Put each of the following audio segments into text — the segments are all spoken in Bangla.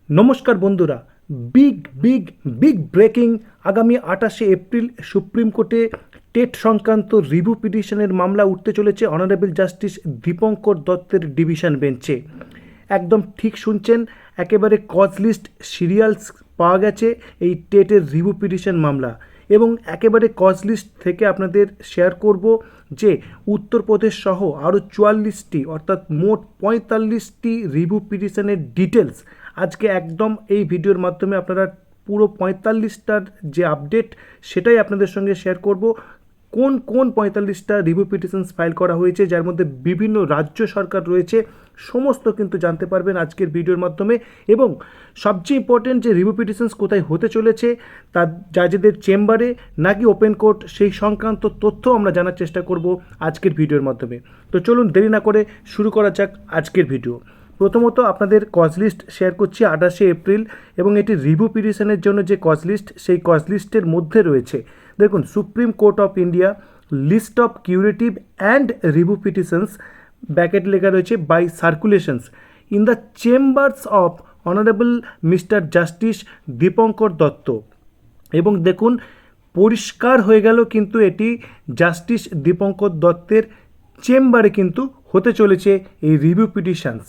নমস্কার বন্ধুরা, বিগ বিগ বিগ ব্রেকিং। আগামী 28শে এপ্রিল সুপ্রিম কোর্টে টেট সংক্রান্ত রিভিউ পিটিশনের মামলা উঠতে চলেছে অনারেবল জাস্টিস দীপঙ্কর দত্তের ডিভিশন বেঞ্চে। একদম ঠিক শুনছেন, একেবারে কজ লিস্ট সিরিয়ালস পাওয়া গেছে এই টেটের রিভিউ পিটিশন মামলা, এবং একেবারে কজ লিস্ট থেকে আপনাদের শেয়ার করব যে উত্তরপ্রদেশ সহ আরও 44টি অর্থাৎ মোট 45টি রিভিউ পিটিশনের ডিটেলস আজকে একদম এই ভিডিওর মাধ্যমে আপনারা পুরো 45টার যে আপডেট সেটাই আপনাদের সঙ্গে শেয়ার করব। কোন কোন 45টা রিভিউ পিটিশনস ফাইল করা হয়েছে, যার মধ্যে বিভিন্ন রাজ্য সরকার রয়েছে, সমস্ত কিন্তু জানতে পারবেন আজকের ভিডিওর মাধ্যমে। এবং সবচেয়ে ইম্পর্টেন্ট যে রিভিউ পিটিশনস কোথায় হতে চলেছে, তার জাজেদের চেম্বারে নাকি ওপেন কোর্ট, সেই সংক্রান্ত তথ্য আমরা জানার চেষ্টা করব আজকের ভিডিওর মাধ্যমে। তো চলুন দেরি না করে শুরু করা যাক আজকের ভিডিও। প্রথমত আপনাদের কজ লিস্ট শেয়ার করছি 28শে এপ্রিল, এবং এটি রিভিউ পিটিশনের জন্য যে কজ লিস্ট, সেই কজ লিস্টের মধ্যে রয়েছে দেখুন Supreme Court of India list of curative and review petitions, bracket লেখা রয়েছে by circulations in the chambers of honourable mister justice Dipankar Datta. এবং দেখুন পরিষ্কার হয়ে গেল কিন্তু এটি জাস্টিস দীপঙ্কর দত্তের চেম্বারে কিন্তু হতে চলেছে এই রিভিউ পিটিশনস।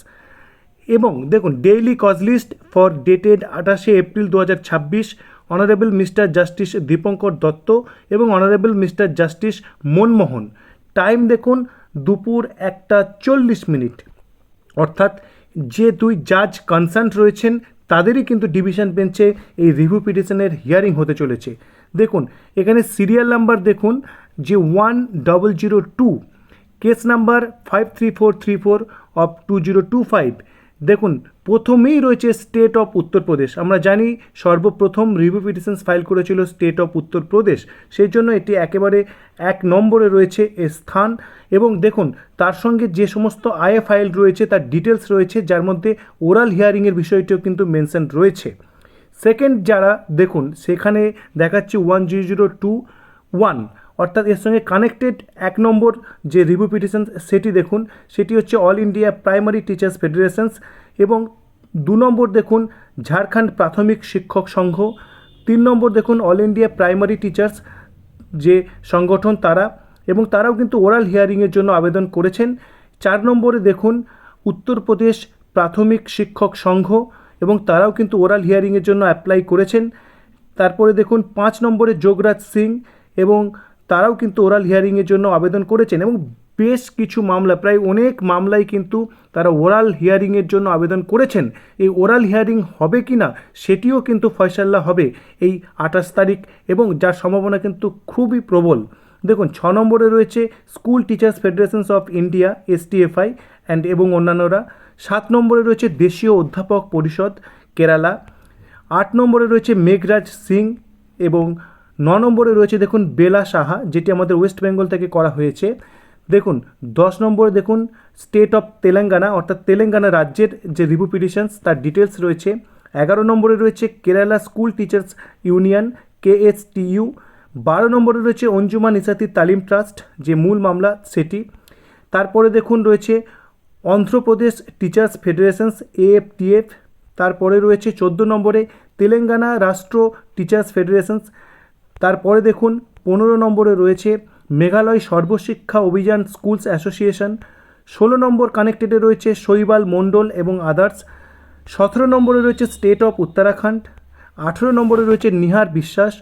এবং দেখুন daily cause list for dated 28শে April 2026, honourable mister justice Dipankar Datta এবং honourable mister justice Manmohan. Time দেখুন দুপুর 1:40, অর্থাৎ যে দুই জাজ কনসার্ন রয়েছেন তাদেরই কিন্তু ডিভিশন বেঞ্চে এই রিভিউ পিটিশনের হিয়ারিং হতে চলেছে। দেখুন এখানে সিরিয়াল নাম্বার দেখুন যে 1002, কেস নাম্বার 53434 অফ 2025। দেখুন প্রথমেই রয়েছে স্টেট অফ উত্তরপ্রদেশ। আমরা জানি সর্বপ্রথম রিভিউ পিটিশনস ফাইল করেছিল স্টেট অফ উত্তরপ্রদেশ, সেই জন্য এটি একেবারে 1 নম্বরে রয়েছে এর স্থান। এবং দেখুন তার সঙ্গে যে সমস্ত আইএ ফাইল রয়েছে তার ডিটেলস রয়েছে, যার মধ্যে ওরাল হিয়ারিংয়ের বিষয়টিও কিন্তু মেনশন রয়েছে। সেকেন্ড যারা দেখুন সেখানে দেখাচ্ছে 10021, অর্থাৎ এর সঙ্গে কানেক্টেড 1 নম্বর যে রিভিউ পিটিশন সেটি দেখুন, সেটি হচ্ছে অল ইন্ডিয়া প্রাইমারি টিচার্স ফেডারেশনস। এবং 2 নম্বর দেখুন ঝাড়খণ্ড প্রাথমিক শিক্ষক সংঘ। 3 নম্বর দেখুন অল ইন্ডিয়া প্রাইমারি টিচার্স যে সংগঠন তারা, এবং তারাও কিন্তু ওরাল হিয়ারিংয়ের জন্য আবেদন করেছেন। 4 নম্বরে দেখুন উত্তরপ্রদেশ প্রাথমিক শিক্ষক সংঘ, এবং তারাও কিন্তু ওরাল হিয়ারিংয়ের জন্য অ্যাপ্লাই করেছেন। তারপরে দেখুন 5 নম্বরে যোগরাজ সিং, এবং তারাও কিন্তু ওরাল হিয়ারিংয়ের জন্য আবেদন করেছেন। এবং বেশ কিছু মামলা, প্রায় অনেক মামলায় কিন্তু তারা ওরাল হিয়ারিংয়ের জন্য আবেদন করেছেন। এই ওরাল হিয়ারিং হবে কি না সেটিও কিন্তু ফয়সাল্লা হবে এই 28 তারিখ, এবং যার সম্ভাবনা কিন্তু খুবই প্রবল। দেখুন 6 নম্বরে রয়েছে school teachers federations of India STFI এবং অন্যান্যরা। 7 নম্বরে রয়েছে দেশীয় অধ্যাপক পরিষদ কেরালা। 8 নম্বরে রয়েছে মেঘরাজ সিং, এবং 9 নম্বরে রয়েছে দেখুন বেলা সাহা, যেটি আমাদের ওয়েস্ট বেঙ্গল থেকে করা হয়েছে। দেখুন 10 নম্বরে দেখুন স্টেট অফ তেলেঙ্গানা, অর্থাৎ তেলেঙ্গানা রাজ্যের যে রিভিউ পিটিশনস তার ডিটেলস রয়েছে। 11 নম্বরে রয়েছে Kerala school teachers union KSTU। 12 নম্বরে রয়েছে অঞ্জুমান ইসাতি তালিম ট্রাস্ট, যে মূল মামলা সেটি। তারপরে দেখুন রয়েছে অন্ধ্রপ্রদেশ টিচার্স ফেডারেশনস AFTF। তারপরে রয়েছে 14 নম্বরে তেলেঙ্গানা রাষ্ট্র টিচার্স ফেডারেশনস। তারপরে দেখুন 15 নম্বরে রয়েছে মেঘালয় সর্বশিক্ষা অভিযান স্কুলস অ্যাসোসিয়েশন। 16 নম্বর কানেক্টেডে রয়েছে শৈবাল মণ্ডল এবং আদার্স। 17 নম্বরে রয়েছে স্টেট অফ উত্তরাখণ্ড। 18 নম্বরে রয়েছে নিহার বিশ্বাস।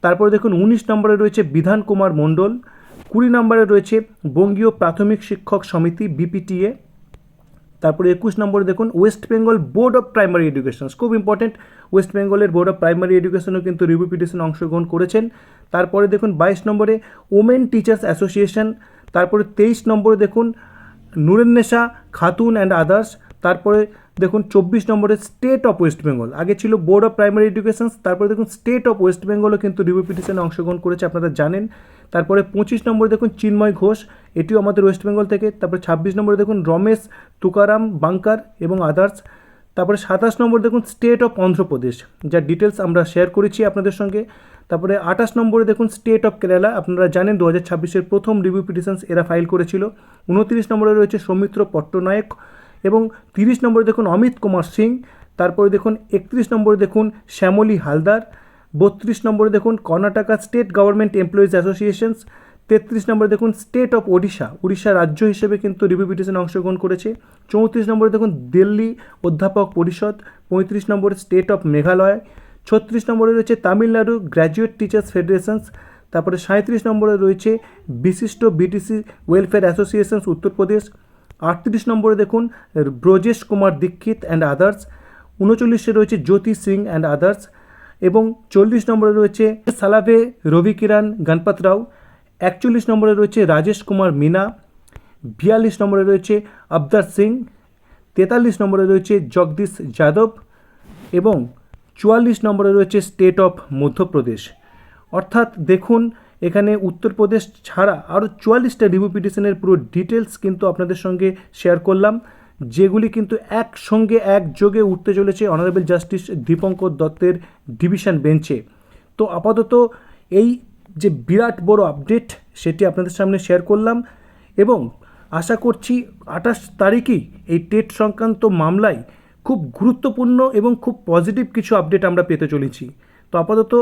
তারপরে দেখুন 19 নম্বরে রয়েছে বিধান কুমার মণ্ডল। 20 নম্বরে রয়েছে বঙ্গীয় প্রাথমিক শিক্ষক সমিতি BPTA। তারপরে 21 নম্বরে দেখুন West Bengal board of primary education, খুব ইম্পর্টেন্ট, ওয়েস্ট বেঙ্গলের বোর্ড অফ প্রাইমারি এডুকেশনও কিন্তু রিভিউ পিটিশনে অংশগ্রহণ করেছেন। তারপরে দেখুন 22 নম্বরে ওমেন টিচার্স অ্যাসোসিয়েশন। তারপরে 23 নম্বরে দেখুন নুরেন্নেসা খাতুন অ্যান্ড আদার্স। তারপরে দেখুন 24 নম্বরে স্টেট অফ ওয়েস্ট বেঙ্গল, আগে ছিল বোর্ড অফ প্রাইমারি এডুকেশন, তারপরে দেখুন স্টেট অফ ওয়েস্ট বেঙ্গলও কিন্তু রিভিউ পিটিশনে অংশগ্রহণ করেছে, আপনারা জানেন। তারপরে 25 নম্বরে দেখুন চিন্ময় ঘোষ, এটিও আমাদের ওয়েস্ট বেঙ্গল থেকে। তারপরে 26 নম্বরে দেখুন রমেশ তুকারাম বাঙ্কার এবং আদার্স। তারপরে 27 নম্বর দেখুন স্টেট অফ অন্ধ্রপ্রদেশ, যার ডিটেলস আমরা শেয়ার করেছি আপনাদের সঙ্গে। তারপরে 28 নম্বরে দেখুন স্টেট অফ কেরালা, আপনারা জানেন 2026-এর প্রথম রিভিউ পিটিশনস এরা ফাইল করেছিল। 29 নম্বরে রয়েছে সৌমিত্র পট্টনায়ক, এবং 30 নম্বরে দেখুন অমিত কুমার সিং। তারপরে দেখুন 31 নম্বরে দেখুন শ্যামলী হালদার, 32 নম্বরে দেখুন Karnataka state government employees associations, 33 নম্বরে দেখুন স্টেট অফ উড়িষ্যা রাজ্য হিসেবে কিন্তু রিভিউ পিটিশনে অংশগ্রহণ করেছে। 34 নম্বরে দেখুন দিল্লি অধ্যাপক পরিষদ, 35 নম্বরে স্টেট অফ মেঘালয়, 36 নম্বরে রয়েছে তামিলনাড়ু গ্র্যাজুয়েট টিচার্স ফেডারেশনস, তারপরে 37 নম্বরে রয়েছে বিশিষ্ট বিটিসি ওয়েলফেয়ার অ্যাসোসিয়েশনস উত্তরপ্রদেশ, 38 নম্বরে দেখুন ব্রজেশ কুমার দীক্ষিত অ্যান্ড আদার্স, 39 রয়েছে জ্যোতি সিং অ্যান্ড আদার্স এবং 40 নম্বরে রয়েছে সালাভে রবি কিরণ গণপত রাও, 41 নম্বরে রয়েছে রাজেশ কুমার মিনা, 42 নম্বরে রয়েছে আবদার সিং, 43 নম্বরে রয়েছে জগদীশ যাদব এবং 44 নম্বরে রয়েছে স্টেট অফ মধ্যপ্রদেশ। অর্থাৎ দেখুন এখানে উত্তরপ্রদেশ ছাড়া আরও 44টা রিভিউ পিটিশনের পুরো ডিটেলস কিন্তু আপনাদের সঙ্গে শেয়ার করলাম, যেগুলি কিন্তু একসঙ্গে একযোগে উঠতে চলেছে অনারেবল জাস্টিস দীপঙ্কর দত্তের ডিভিশন বেঞ্চে। তো আপাতত এই যে বিরাট বড় আপডেট সেটি আপনাদের সামনে শেয়ার করলাম এবং আশা করছি 28 তারিখেই এই টেট সংক্রান্ত মামলায় খুব গুরুত্বপূর্ণ এবং খুব পজিটিভ কিছু আপডেট আমরা পেতে চলেছি। তো আপাতত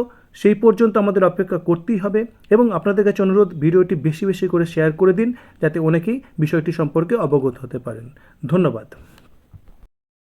সেই পর্যন্ত আমাদের অপেক্ষা করতেই হবে এবং আপনাদের কাছে অনুরোধ ভিডিওটি বেশি বেশি করে শেয়ার করে দিন যাতে অনেকেই বিষয়টি সম্পর্কে অবগত হতে পারেন। ধন্যবাদ।